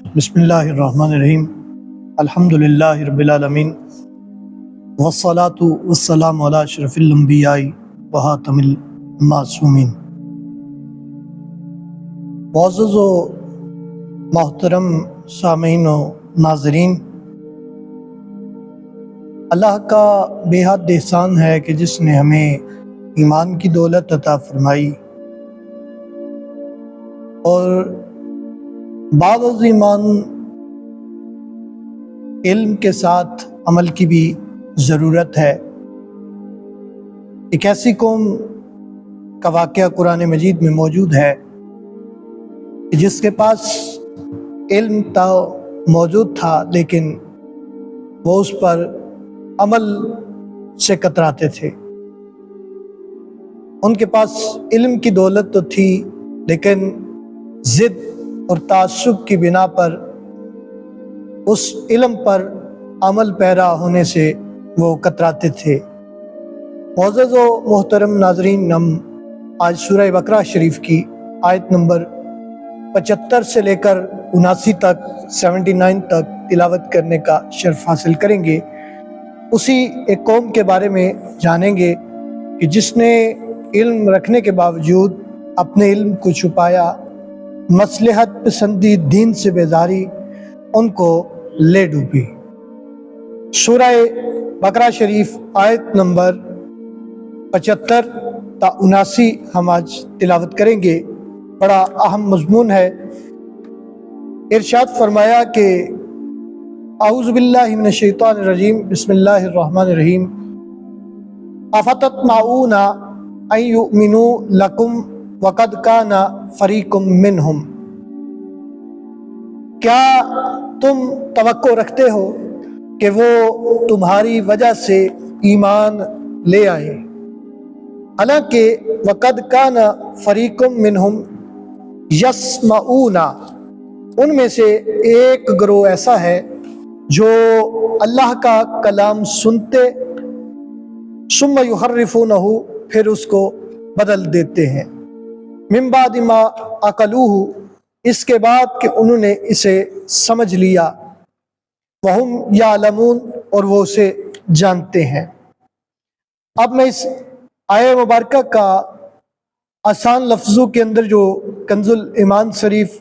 بسم اللہ الرحمن الرحیم الحمدللہ رب العالمین والصلاة والسلام علی اشرف الانبیاء وخاتم المعصومین۔ معزز و محترم سامعین و ناظرین، اللہ کا بے حد احسان ہے کہ جس نے ہمیں ایمان کی دولت عطا فرمائی اور بعد از ایمان علم کے ساتھ عمل کی بھی ضرورت ہے۔ ایک ایسی قوم کا واقعہ قرآن مجید میں موجود ہے کہ جس کے پاس علم موجود تھا لیکن وہ اس پر عمل سے کتراتے تھے۔ ان کے پاس علم کی دولت تو تھی لیکن ضد اور تعصب کی بنا پر اس علم پر عمل پیرا ہونے سے وہ کتراتے تھے۔ معزز و محترم ناظرین، ہم آج سورہ بقرہ شریف کی آیت نمبر 75 سے لے کر 79 تک 79 تک تلاوت کرنے کا شرف حاصل کریں گے۔ اسی ایک قوم کے بارے میں جانیں گے کہ جس نے علم رکھنے کے باوجود اپنے علم کو چھپایا، مصلحت پسندی دین سے بیزاری ان کو لے ڈوبی۔ سورہ بقرہ شریف آیت نمبر 75 تا 79 ہم آج تلاوت کریں گے۔ بڑا اہم مضمون ہے۔ ارشاد فرمایا کہ اعوذ باللہ من الشیطان الرجیم، بسم اللہ الرحمن الرحیم۔ افتطمعون ان یؤمنوا لکم وقد کان فریق منہم، کیا تم توقع رکھتے ہو کہ وہ تمہاری وجہ سے ایمان لے آئے، حالانکہ وقد کان فریق منہم یسمعون، ان میں سے ایک گروہ ایسا ہے جو اللہ کا کلام سنتے ثم یحرفونہ، پھر اس کو بدل دیتے ہیں، من بعد ما عقلوہ، اس کے بعد کہ انہوں نے اسے سمجھ لیا، وہم یعلمون، اور وہ اسے جانتے ہیں۔ اب میں اس آیہ مبارکہ کا آسان لفظوں کے اندر جو کنز الایمان شریف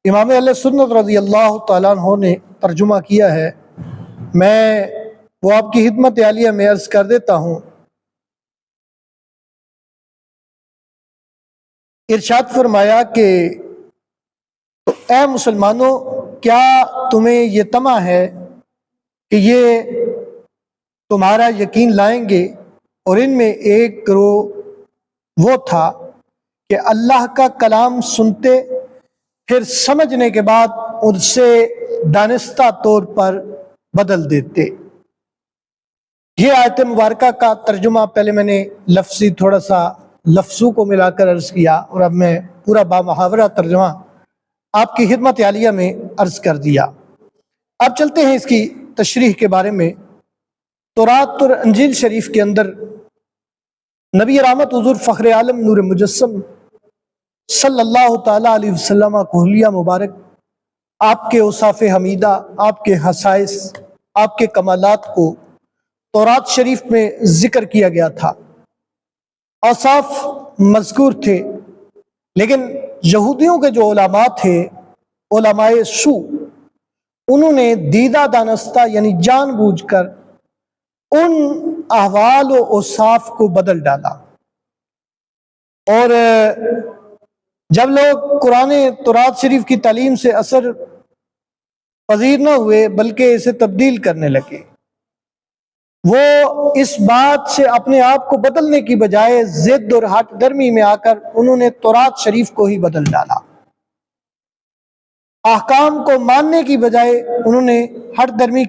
امام اہل سنت رضی اللہ تعالیٰ عنہ نے ترجمہ کیا ہے، میں وہ آپ کی خدمت عالیہ میں عرض کر دیتا ہوں۔ ارشاد فرمایا کہ تو اے مسلمانوں، کیا تمہیں یہ طمع ہے کہ یہ تمہارا یقین لائیں گے؟ اور ان میں ایک گروہ وہ تھا کہ اللہ کا کلام سنتے، پھر سمجھنے کے بعد ان سے دانستہ طور پر بدل دیتے۔ یہ آیت مبارکہ کا ترجمہ پہلے میں نے لفظی تھوڑا سا لفظوں کو ملا کر عرض کیا، اور اب میں پورا بامحاورہ ترجمہ آپ کی خدمت عالیہ میں عرض کر دیا۔ اب چلتے ہیں اس کی تشریح کے بارے میں۔ تورات اور انجیل شریف کے اندر نبی رحمت حضور فخر عالم نور مجسم صلی اللہ تعالیٰ علیہ وسلم کو حلیہ مبارک، آپ کے اوصاف حمیدہ، آپ کے خصائص، آپ کے کمالات کو تورات شریف میں ذکر کیا گیا تھا، اوصاف مذکور تھے، لیکن یہودیوں کے جو علماء تھے، علماء سو، انہوں نے دیدہ دانستہ یعنی جان بوجھ کر ان احوال و اوصاف کو بدل ڈالا، اور جب لوگ قرآن تورات شریف کی تعلیم سے اثر پذیر نہ ہوئے بلکہ اسے تبدیل کرنے لگے، وہ اس بات سے اپنے آپ کو بدلنے کی بجائے ضد اور ہٹ درمی میں آ کر انہوں نے تورات شریف کو ہی بدل ڈالا۔ احکام کو ماننے کی بجائے انہوں نے ہٹ درمی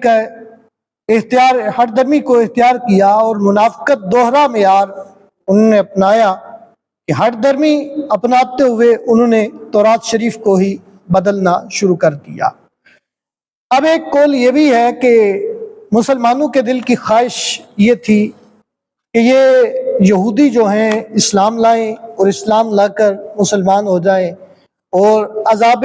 کو اختیار کیا، اور منافقت دوہرا معیار انہوں نے اپنایا کہ ہٹ درمی اپناتے ہوئے انہوں نے تورات شریف کو ہی بدلنا شروع کر دیا۔ اب ایک قول یہ بھی ہے کہ مسلمانوں کے دل کی خواہش یہ تھی کہ یہ یہودی جو ہیں اسلام لائیں اور اسلام لا کر مسلمان ہو جائیں اور عذاب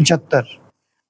75।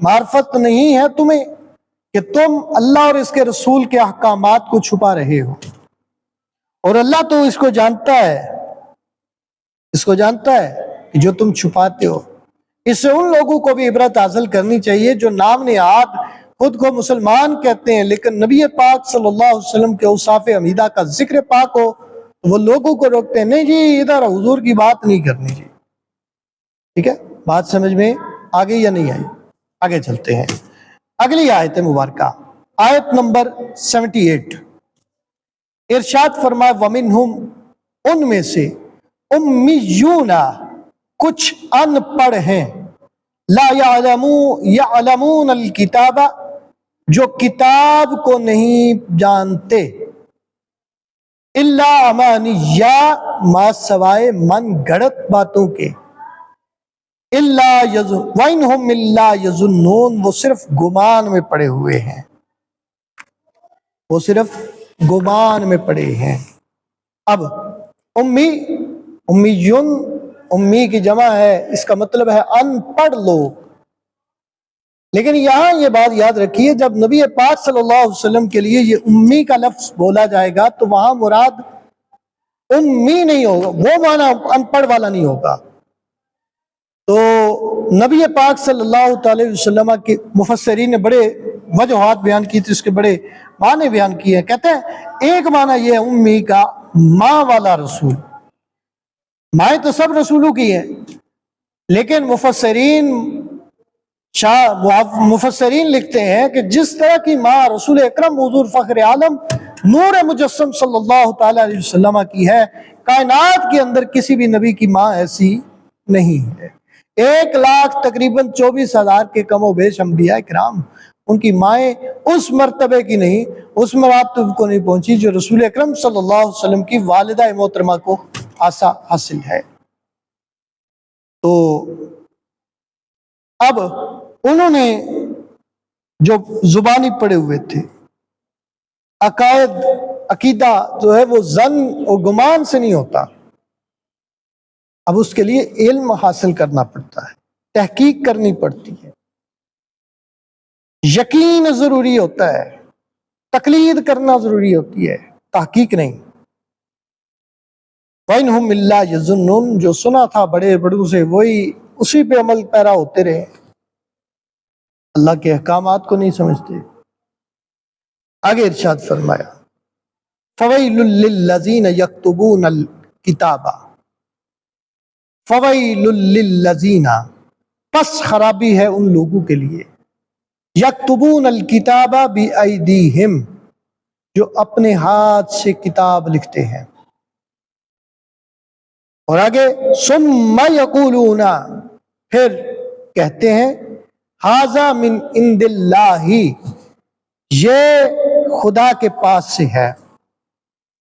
معرفت نہیں ہے تمہیں کہ تم اللہ اور اس کے رسول کے احکامات کو چھپا رہے ہو، اور اللہ تو اس کو جانتا ہے، کہ جو تم چھپاتے ہو۔ اس سے ان لوگوں کو بھی عبرت حاصل کرنی چاہیے جو نام نہاد خود کو مسلمان کہتے ہیں، لیکن نبی پاک صلی اللہ علیہ وسلم کے اوصاف حمیدہ کا ذکر پاک ہو تو وہ لوگوں کو روکتے ہیں، نہیں جی ادھر حضور کی بات نہیں کرنی جی۔ ٹھیک ہے، بات سمجھ میں آگے یا نہیں آئی؟ آگے چلتے ہیں، اگلی آیت مبارکہ، آیت نمبر 78۔ ارشاد فرمائے وَمِنْهُمْ، ان میں سے، امیون، کچھ ان پڑھ ہیں، لا یعلمون الکتاب، جو کتاب کو نہیں جانتے، الا امانیہ، ما سوائے من گڑت باتوں کے، وَإِنْهُمْ إِلَّا يَظُنُّونَ، وہ صرف گمان میں پڑے ہوئے ہیں، وہ صرف گمان میں پڑے ہیں۔ اب امیون، امی کی جمع ہے، اس کا مطلب ہے ان پڑھ لوگ۔ لیکن یہاں یہ بات یاد رکھیے، جب نبی پاک صلی اللہ علیہ وسلم کے لیے یہ امی کا لفظ بولا جائے گا تو وہاں مراد امی نہیں ہوگا، وہ معنی ان پڑھ والا نہیں ہوگا۔ تو نبی پاک صلی اللہ علیہ وسلم کے مفسرین نے بڑے وجوہات بیان کی تھی، اس کے بڑے معنی بیان کیے ہیں۔ کہتے ہیں ایک معنی یہ ہے امی کا، ماں والا رسول، مائیں تو سب رسولوں کی ہیں، لیکن مفسرین لکھتے ہیں کہ جس طرح کی ماں رسول اکرم حضور فخر عالم نور مجسم صلی اللہ تعالی علیہ وسلم کی ہے، کائنات کے اندر کسی بھی نبی کی ماں ایسی نہیں ہے۔ 1,00,000 تقریباً 24,000 کے کم و بیش انبیاء کرام، ان کی مائیں اس مرتبے کی نہیں، اس مراتب کو نہیں پہنچی جو رسول اکرم صلی اللہ علیہ وسلم کی والدہ محترمہ کو حاصل ہے۔ تو اب انہوں نے جو زبانی پڑے ہوئے تھے، عقیدہ جو ہے وہ ظن اور گمان سے نہیں ہوتا، اب اس کے لیے علم حاصل کرنا پڑتا ہے، تحقیق کرنی پڑتی ہے، یقین ضروری ہوتا ہے، تقلید کرنا ضروری ہوتی ہے، تحقیق نہیں۔ وَإِنْهُمْ إِلَّا يَظُنُّونَ، جو سنا تھا بڑے بڑوں سے وہی اسی پہ عمل پیرا ہوتے رہے، اللہ کے احکامات کو نہیں سمجھتے۔ آگے ارشاد فرمایا فَوَيْلٌ لِّلَّذِينَ يَكْتُبُونَ الْكِتَابَ، فَوَيْلٌ لِّلَّذِينَ، پس خرابی ہے ان لوگوں کے لیے، یکتبون الکتاب بِأَیْدِیہم، جو اپنے ہاتھ سے کتاب لکھتے ہیں، اور آگے ثم یقولون، پھر کہتے ہیں ھذا من عند اللہ، یہ خدا کے پاس سے ہے،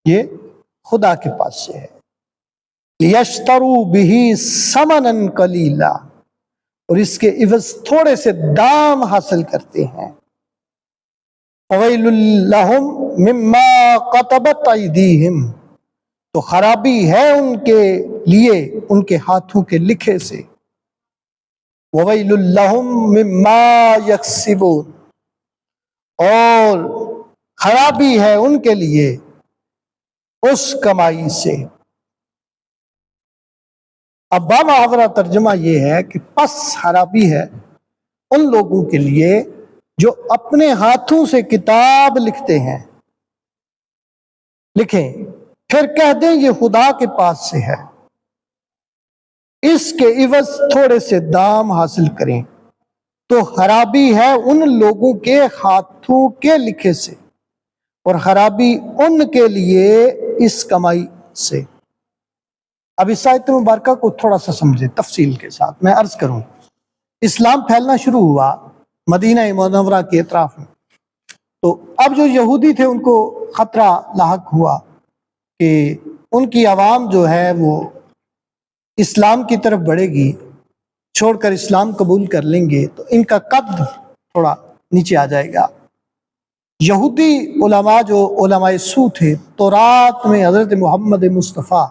یہ خدا کے پاس سے ہے، لیشتروا بہ ثمنا قلیلا، اور اس کے عوض تھوڑے سے دام حاصل کرتے ہیں۔ فویل لہم مما کتبت ایدیہم، تو خرابی ہے ان کے لیے ان کے ہاتھوں کے لکھے سے، وویل لہم مما یکسبون، اور خرابی ہے ان کے لیے اس کمائی سے۔ اب بامحاورہ ترجمہ یہ ہے کہ پس خرابی ہے ان لوگوں کے لیے جو اپنے ہاتھوں سے کتاب لکھتے ہیں، لکھیں پھر کہہ دیں یہ خدا کے پاس سے ہے، اس کے عوض تھوڑے سے دام حاصل کریں، تو خرابی ہے ان لوگوں کے ہاتھوں کے لکھے سے، اور خرابی ان کے لیے اس کمائی سے۔ اب اس آیت مبارکہ کو تھوڑا سا سمجھیں تفصیل کے ساتھ، میں عرض کروں۔ اسلام پھیلنا شروع ہوا مدینہ منورہ کے اطراف میں، تو اب جو یہودی تھے ان کو خطرہ لاحق ہوا کہ ان کی عوام جو ہے وہ اسلام کی طرف بڑھے گی، چھوڑ کر اسلام قبول کر لیں گے تو ان کا قد تھوڑا نیچے آ جائے گا۔ یہودی علماء جو علماء سو تھے، تورات میں حضرت محمد مصطفیٰ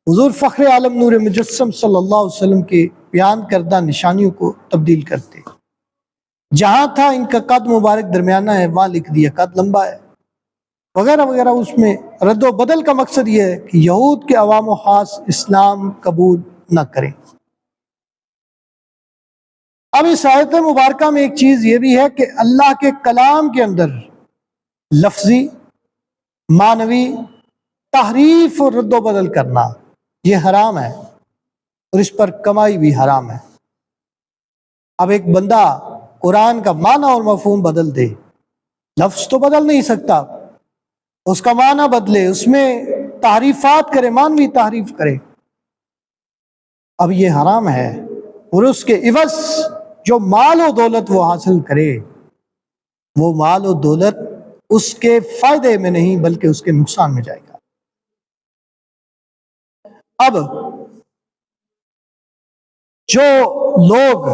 حضور فخر عالم نور مجسم صلی اللہ علیہ وسلم کے بیان کردہ نشانیوں کو تبدیل کرتے، جہاں تھا ان کا قد مبارک درمیانہ ہے وہاں لکھ دیا قد لمبا ہے، وغیرہ وغیرہ۔ اس میں رد و بدل کا مقصد یہ ہے کہ یہود کے عوام و خاص اسلام قبول نہ کریں۔ اب اس آیت مبارکہ میں ایک چیز یہ بھی ہے کہ اللہ کے کلام کے اندر لفظی، معنوی تحریف اور رد و بدل کرنا یہ حرام ہے، اور اس پر کمائی بھی حرام ہے۔ اب ایک بندہ قرآن کا معنی اور مفہوم بدل دے، لفظ تو بدل نہیں سکتا، اس کا معنی بدلے، اس میں تحریفات کرے، معنوی تحریف کرے، اب یہ حرام ہے۔ اور اس کے عوض جو مال و دولت وہ حاصل کرے، وہ مال و دولت اس کے فائدے میں نہیں بلکہ اس کے نقصان میں جائے گا۔ اب جو لوگ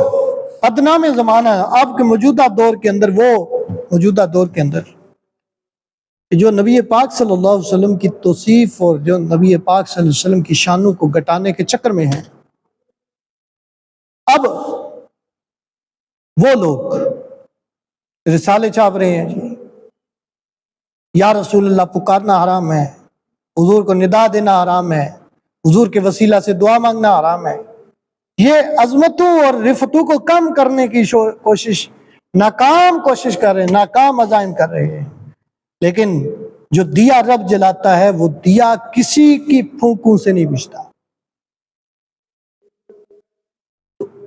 ادنا میں زمانہ ہے اب کے موجودہ دور کے اندر، وہ موجودہ دور کے اندر جو نبی پاک صلی اللہ علیہ وسلم کی توصیف اور جو نبی پاک صلی اللہ علیہ وسلم کی شانوں کو گٹانے کے چکر میں ہیں، اب وہ لوگ رسالے چھاپ رہے ہیں، جی یا رسول اللہ پکارنا حرام ہے، حضور کو ندا دینا حرام ہے، حضور کے وسیلہ سے دعا مانگنا حرام ہے۔ یہ عظمتوں اور رفتوں کو کم کرنے کی کوشش، ناکام کوشش کر رہے ہیں، ناکام عزائم کر رہے ہیں۔ لیکن جو دیا رب جلاتا ہے وہ دیا کسی کی پھونکوں سے نہیں بجھتا۔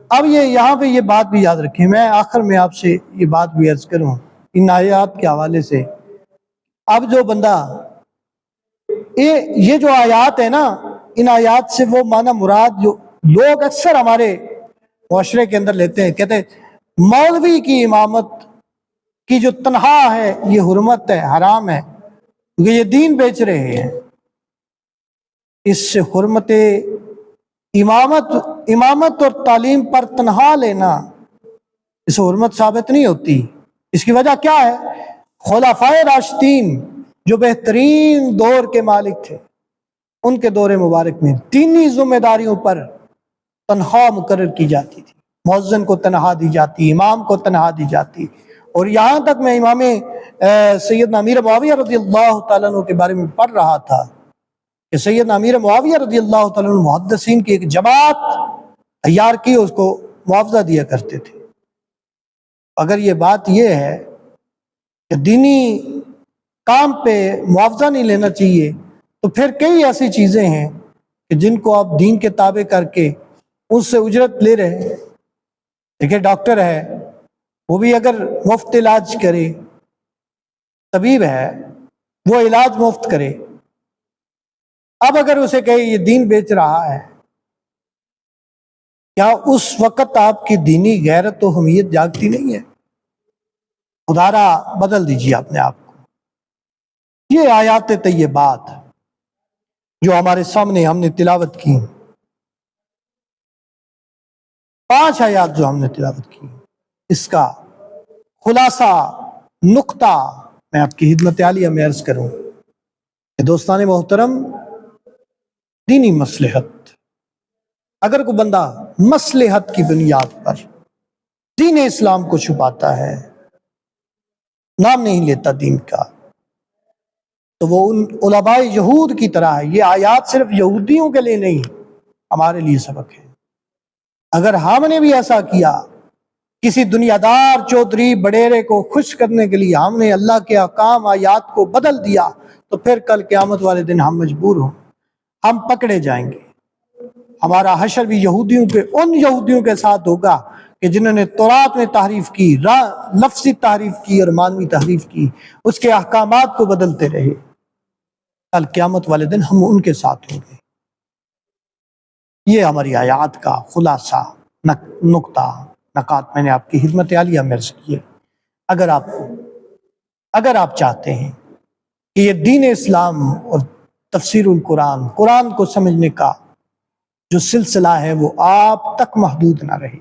اب یہاں پہ یہ بات بھی یاد رکھیں، میں آخر میں آپ سے یہ بات بھی عرض کروں ان آیات کے حوالے سے۔ اب جو بندہ یہ جو آیات ہے نا، ان آیات سے وہ معنی مراد جو لوگ اکثر ہمارے معاشرے کے اندر لیتے ہیں، کہتے ہیں مولوی کی امامت کی جو تنہا ہے یہ حرمت ہے، حرام ہے، کیونکہ یہ دین بیچ رہے ہیں۔ اس سے حرمت امامت اور تعلیم پر تنہا لینا اس سے حرمت ثابت نہیں ہوتی۔ اس کی وجہ کیا ہے؟ خلفائے راشدین جو بہترین دور کے مالک تھے، ان کے دور مبارک میں دینی ذمہ داریوں پر تنخواہ مقرر کی جاتی تھی، مؤذن کو تنخواہ دی جاتی، امام کو تنخواہ دی جاتی، اور یہاں تک میں امام سیدنا امیر معاویہ رضی اللہ تعالیٰ عنہ کے بارے میں پڑھ رہا تھا کہ سیدنا امیر معاویہ رضی اللہ تعالیٰ عنہ محدثین کی ایک جماعت تیار کی، اس کو معاوضہ دیا کرتے تھے۔ اگر یہ بات یہ ہے کہ دینی کام پہ معاوضہ نہیں لینا چاہیے، تو پھر کئی ایسی چیزیں ہیں کہ جن کو آپ دین کے تابع کر کے اس سے اجرت لے رہے ہیں۔ دیکھیں ڈاکٹر ہے، وہ بھی اگر مفت علاج کرے، طبیب ہے وہ علاج مفت کرے، اب اگر اسے کہے یہ دین بیچ رہا ہے، کیا اس وقت آپ کی دینی غیرت و حمیت جاگتی نہیں ہے؟ خدارا بدل دیجیے اپنے آپ کو۔ یہ آیات طیبات جو ہمارے سامنے ہم نے تلاوت کی، 5 آیات جو ہم نے تلاوت کی، اس کا خلاصہ نقطہ میں آپ کی خدمت عالیہ میں عرض کروں کہ دوستان محترم، دینی مصلحت، اگر کوئی بندہ مصلحت کی بنیاد پر دین اسلام کو چھپاتا ہے، نام نہیں لیتا دین کا، تو وہ ان علماء یہود کی طرح ہے۔ یہ آیات صرف یہودیوں کے لیے نہیں، ہمارے لیے سبق ہے۔ اگر ہم نے بھی ایسا کیا، کسی دنیا دار چودھری بڈیرے کو خوش کرنے کے لیے ہم نے اللہ کے احکام آیات کو بدل دیا، تو پھر کل قیامت والے دن ہم مجبور ہوں، ہم پکڑے جائیں گے۔ ہمارا حشر بھی ان یہودیوں کے ساتھ ہوگا کہ جنہوں نے تورات میں تحریف کی، لفظی تحریف کی اور معنوی تحریف کی، اس کے احکامات کو بدلتے رہے۔ کل قیامت والے دن ہم ان کے ساتھ ہوں گے۔ یہ ہماری آیات کا خلاصہ نقطہ نکات میں نے آپ کی خدمت عالیہ میں عرض کیے۔ اگر آپ چاہتے ہیں کہ یہ دین اسلام اور تفسیر القرآن، قرآن کو سمجھنے کا جو سلسلہ ہے وہ آپ تک محدود نہ رہے،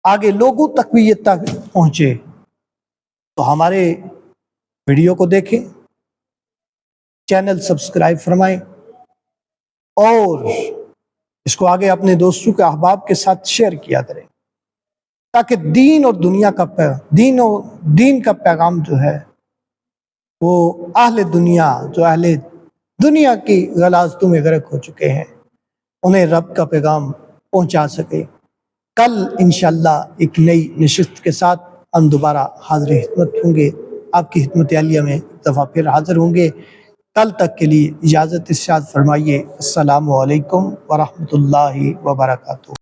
آگے لوگوں تک بھی یہ تک پہنچے، تو ہمارے ویڈیو کو دیکھیں، چینل سبسکرائب فرمائیں، اور اس کو آگے اپنے دوستوں کے احباب کے ساتھ شیئر کیا کریں۔ تاکہ دین اور دین کا پیغام جو ہے وہ اہل دنیا، جو اہل دنیا کی غلاظتوں میں غرق ہو چکے ہیں، انہیں رب کا پیغام پہنچا سکے۔ کل انشاءاللہ ایک نئی نشست کے ساتھ ہم دوبارہ حاضر خدمت ہوں گے، آپ کی خدمت عالیہ میں ایک دفعہ پھر حاضر ہوں گے۔ کل تک کے لیے اجازت ارشاد فرمائیے۔ السلام علیکم ورحمۃ اللہ وبرکاتہ۔